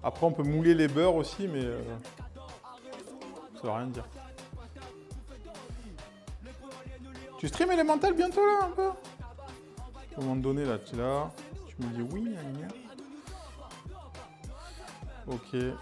Après, on peut mouler les beurres aussi, mais ça veut rien dire. Tu stream Elemental bientôt, là, un peu? À un moment donné, là, tu es là. Tu me dis oui, gna gna. Ok. Et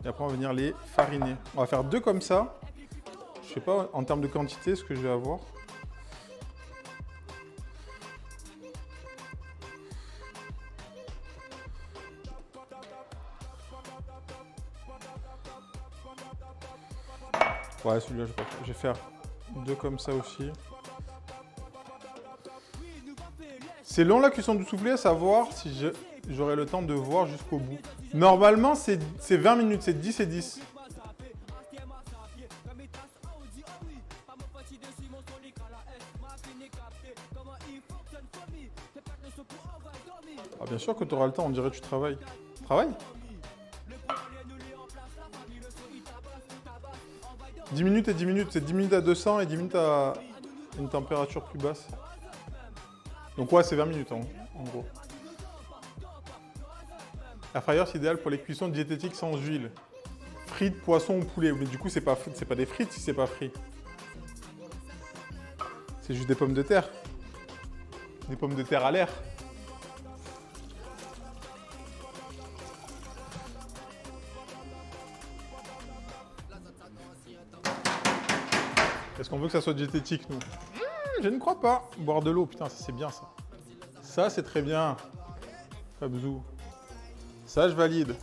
après, on va venir les fariner. On va faire 2 comme ça. Je sais pas, en termes de quantité, ce que je vais avoir. Ouais, celui-là, je vais faire 2 comme ça aussi. C'est long la cuisson du soufflé, à savoir si j'aurai le temps de voir jusqu'au bout. Normalement, c'est 20 minutes, c'est 10 et 10. Ah, bien sûr que tu auras le temps, on dirait que tu travailles. Travaille ? 10 minutes et 10 minutes, c'est 10 minutes à 200 et 10 minutes à une température plus basse. Donc ouais, c'est 20 minutes en gros. Air fryer, c'est idéal pour les cuissons diététiques sans huile. Frites, poisson ou poulet. Mais du coup, c'est pas des frites si c'est pas frit. C'est juste des pommes de terre. Des pommes de terre à l'air. Est-ce qu'on veut que ça soit diététique, nous? Je ne crois pas. Boire de l'eau, putain, ça c'est bien ça. Ça c'est très bien. Fabzou. Ça je valide.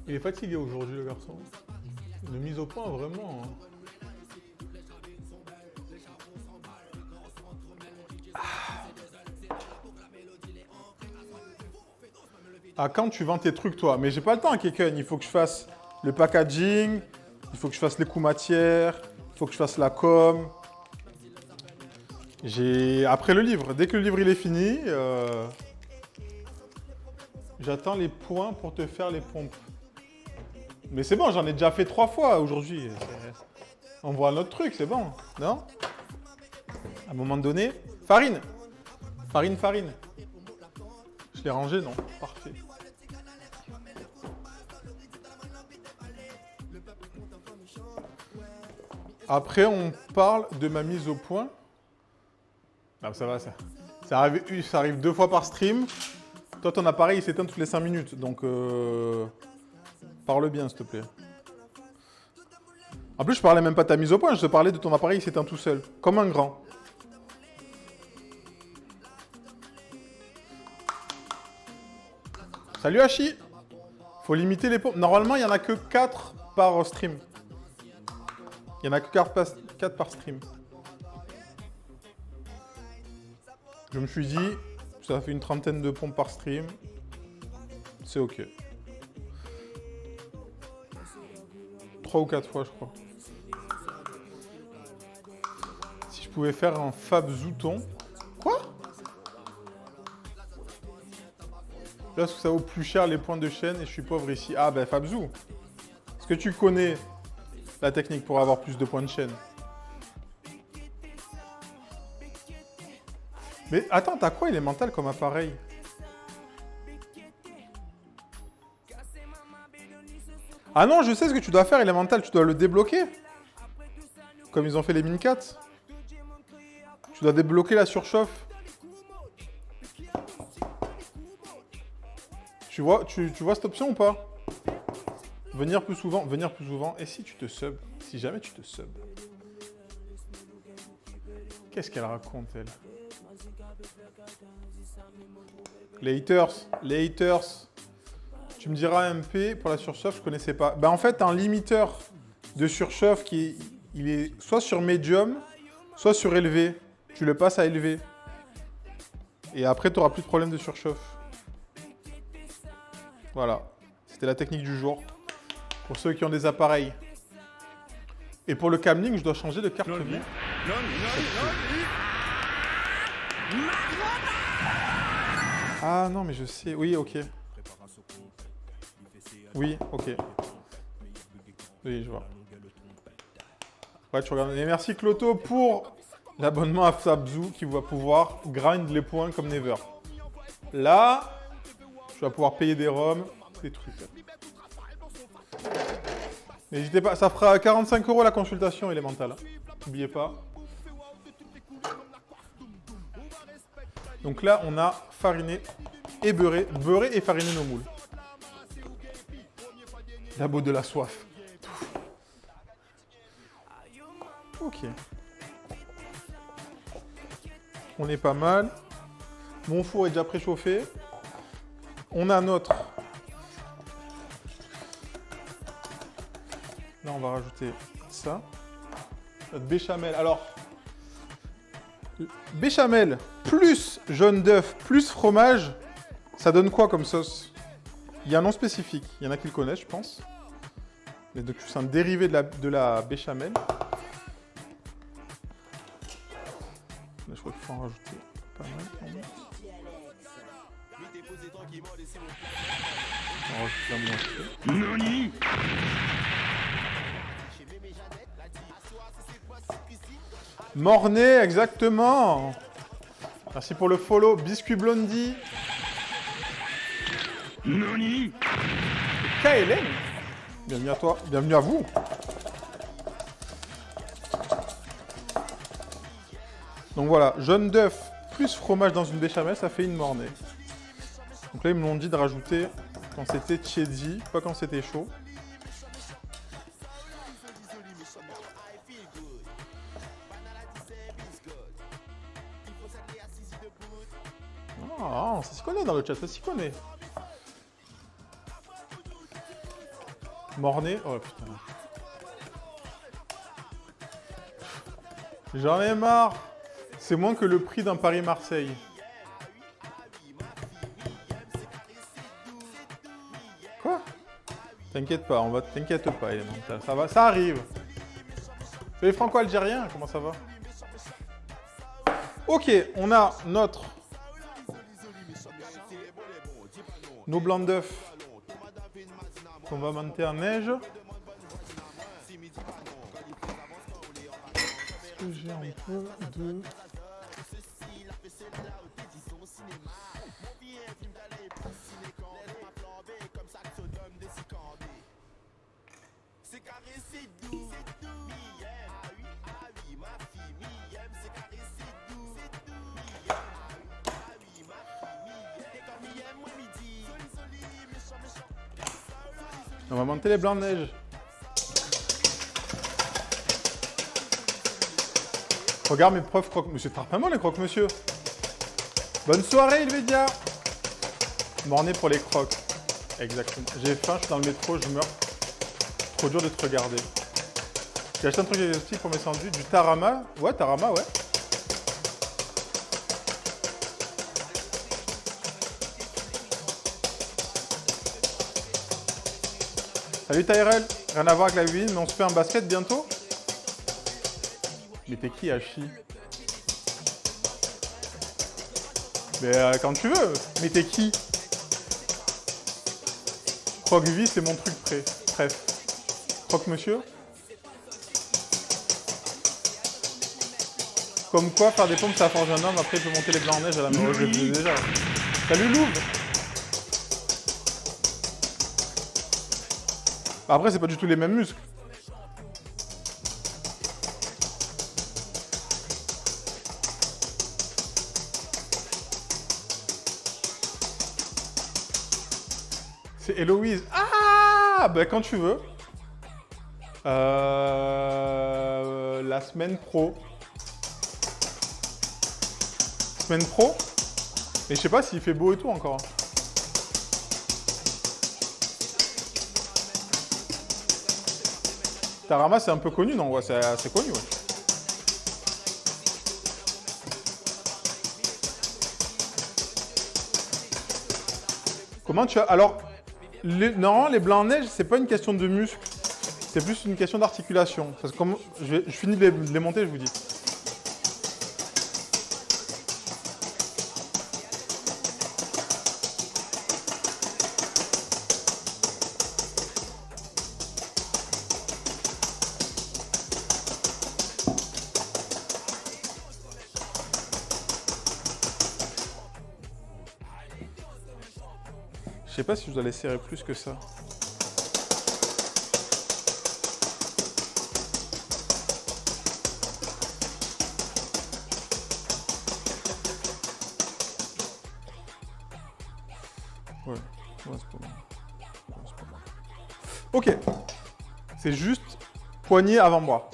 Il est fatigué aujourd'hui le garçon. De mise au point vraiment. Hein. Ah, quand tu vends tes trucs, toi. Mais j'ai pas le temps, Keken. Il faut que je fasse le packaging, il faut que je fasse les coûts matières, il faut que je fasse la com. Après le livre, dès que le livre il est fini, j'attends les points pour te faire les pompes. Mais c'est bon, j'en ai déjà fait 3 fois aujourd'hui. On voit un autre truc, c'est bon, non? À un moment donné, farine. Farine. Je l'ai rangé, non? Parfait. Après, on parle de ma mise au point. Non, ça va, ça arrive 2 fois par stream. Toi, ton appareil, il s'éteint toutes les 5 minutes. Donc, parle bien, s'il te plaît. En plus, je parlais même pas de ta mise au point. Je te parlais de ton appareil, il s'éteint tout seul. Comme un grand. Salut Hachi. Faut limiter les pompes. Normalement, il n'y en a que 4 par stream. Il n'y en a que 4 par stream. Je me suis dit, ça fait une trentaine de pompes par stream. C'est ok. 3 ou 4 fois, je crois. Si je pouvais faire un Fab Zouton. Quoi? Là, ça vaut plus cher les points de chaîne et je suis pauvre ici. Ah ben Fabzou. Est-ce que tu connais la technique pour avoir plus de points de chaîne? Mais attends, t'as quoi Elemental comme appareil? Ah non, je sais ce que tu dois faire Elemental, tu dois le débloquer. Comme ils ont fait les Min4. Tu dois débloquer la surchauffe. Tu vois cette option ou pas? Venir plus souvent. Et si tu te subs? Si jamais tu te subs. Qu'est-ce qu'elle raconte, elle? Les haters. Tu me diras MP pour la surchauffe, je connaissais pas. Ben en fait, un limiteur de surchauffe il est soit sur médium, soit sur élevé. Tu le passes à élevé. Et après, tu n'auras plus de problème de surchauffe. Voilà. C'était la technique du jour. Pour ceux qui ont des appareils. Et pour le Camlink, je dois changer de carte vie. Ah non, mais je sais. Oui, ok. Oui, ok. Oui, je vois. Ouais, tu regardes. Et merci Cloto pour l'abonnement à Fabzou qui va pouvoir grind les points comme never. Là, tu vas pouvoir payer des roms, des trucs. N'hésitez pas, ça fera 45 € la consultation élémentale. N'oubliez pas. Donc là, on a fariné et beurré et fariné nos moules. Labo de la soif. Ok. On est pas mal. Mon four est déjà préchauffé. On a notre... Là, on va rajouter ça. Notre béchamel. Alors, béchamel plus jaune d'œuf plus fromage, ça donne quoi comme sauce? Il y a un nom spécifique. Il y en a qui le connaissent, je pense. Mais donc, c'est un dérivé de la béchamel. Là, je crois qu'il faut en rajouter pas mal quand même. On va rajouter un moins. Mornay, exactement. Merci pour le follow. Biscuit Blondie. Noni. KLM. Bienvenue à toi. Bienvenue à vous. Donc voilà, jaune d'œuf plus fromage dans une béchamel, ça fait une mornay. Donc là, ils me l'ont dit de rajouter quand c'était cheesy, pas quand c'était chaud. Oh, ça s'y connaît dans le chat, ça s'y connaît. Mornay, oh putain. J'en ai marre. C'est moins que le prix d'un Paris-Marseille. Quoi? T'inquiète pas, t'inquiète pas, élémental. Ça va, ça arrive. Les franco-algériens, comment ça va? Ok, on a nos blancs d'œufs qu'on va monter en neige. Est-ce que j'ai un peu de... On va monter les blancs de neige. Regarde mes preuves croque... Monsieur Tarpamon, les croque-monsieur. Bonne soirée, Ilvedia. Mornay pour les crocs. Exactement. J'ai faim, je suis dans le métro, je meurs. Trop dur de te regarder. J'ai acheté un truc exotique pour mes sandwichs. Du tarama. Ouais, tarama, ouais. Salut Tyrell, rien à voir avec la Win, mais on se fait un basket bientôt. Mais t'es qui, Hachi? Mais quand tu veux, mais t'es qui? Croque-vie, c'est mon truc bref. Croque-monsieur. Comme quoi, faire des pompes, ça forge un homme, après il peut monter les blancs en neige à la main. Je le faisais déjà. Salut Louvre. Après, c'est pas du tout les mêmes muscles. C'est Héloïse. Ah, bah quand tu veux. La semaine pro. Semaine pro. Et je sais pas s'il fait beau et tout encore. Tarama, c'est un peu connu, non? Ouais, c'est assez connu, ouais. Comment tu as... Alors, non, les blancs en neige, c'est pas une question de muscle. C'est plus une question d'articulation. Parce que comme je finis de les monter, je vous dis. sais pas si je dois les serrer plus que ça. Ouais, c'est pas mal. Ok. C'est juste poignée avant-bras.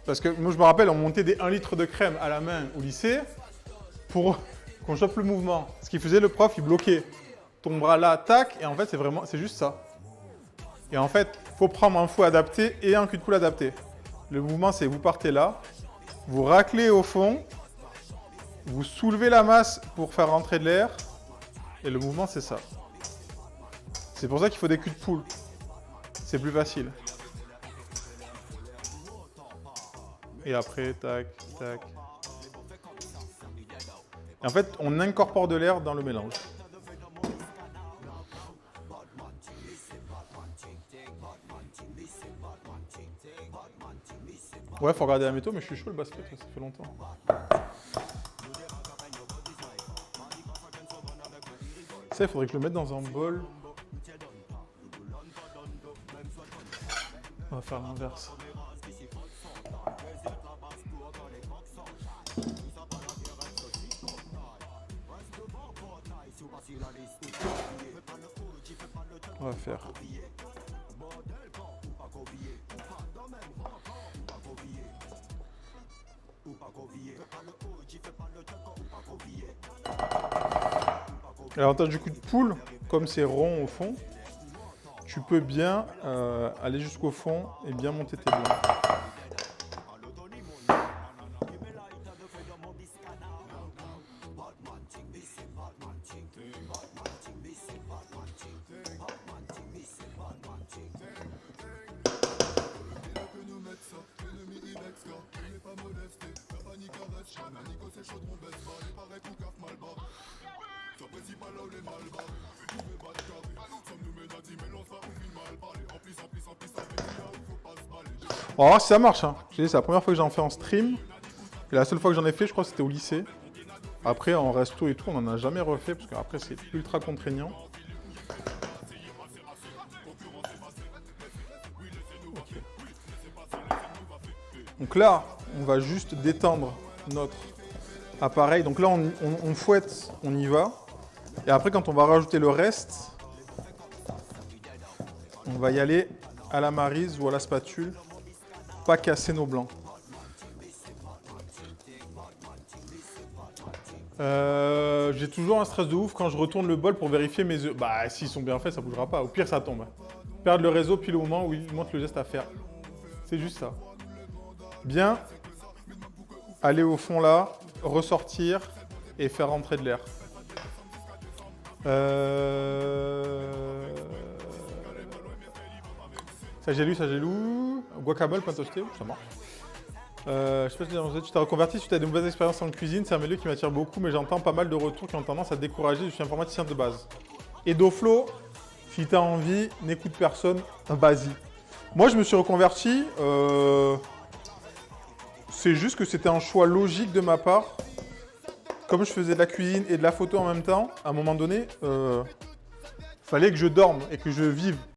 Parce que moi, je me rappelle, on montait des 1 litre de crème à la main au lycée pour qu'on chope le mouvement. Ce qu'il faisait, le prof, il bloquait ton bras là, tac, et en fait, c'est juste ça. Et en fait, il faut prendre un fouet adapté et un cul de poule adapté. Le mouvement, c'est vous partez là, vous raclez au fond, vous soulevez la masse pour faire rentrer de l'air, et le mouvement, c'est ça. C'est pour ça qu'il faut des culs de poule. C'est plus facile. Et après, tac, tac. Et en fait, on incorpore de l'air dans le mélange. Ouais, faut regarder la météo, mais je suis chaud le basket, ça fait longtemps. Ça, il faudrait que je le mette dans un bol. On va faire l'inverse. On va faire. L'avantage du coup de poule, comme c'est rond au fond, tu peux bien aller jusqu'au fond et bien monter tes blancs. On va voir si ça marche. Hein. C'est la première fois que j'en fais en stream. Et la seule fois que j'en ai fait, je crois que c'était au lycée. Après, en resto et tout, on n'en a jamais refait parce qu'après, c'est ultra contraignant. Okay. Donc là, on va juste détendre notre appareil. Donc là, on fouette, on y va. Et après, quand on va rajouter le reste, on va y aller à la maryse ou à la spatule. Pas casser nos blancs. J'ai toujours un stress de ouf quand je retourne le bol pour vérifier mes œufs. Bah, s'ils sont bien faits, ça bougera pas. Au pire, ça tombe. Perdre le réseau puis le moment où il montre le geste à faire. C'est juste ça. Bien aller au fond là, ressortir et faire rentrer de l'air. Ça j'ai lu. Guacamole, pain toasté, ça marche. Je sais pas si tu t'es reconverti, si tu as de nouvelles expériences en cuisine, c'est un milieu qui m'attire beaucoup, mais j'entends pas mal de retours qui ont tendance à décourager. Je suis informaticien de base. Et Doflo, si tu as envie, n'écoute personne, vas-y. Moi, je me suis reconverti. C'est juste que c'était un choix logique de ma part. Comme je faisais de la cuisine et de la photo en même temps, à un moment donné, fallait que je dorme et que je vive.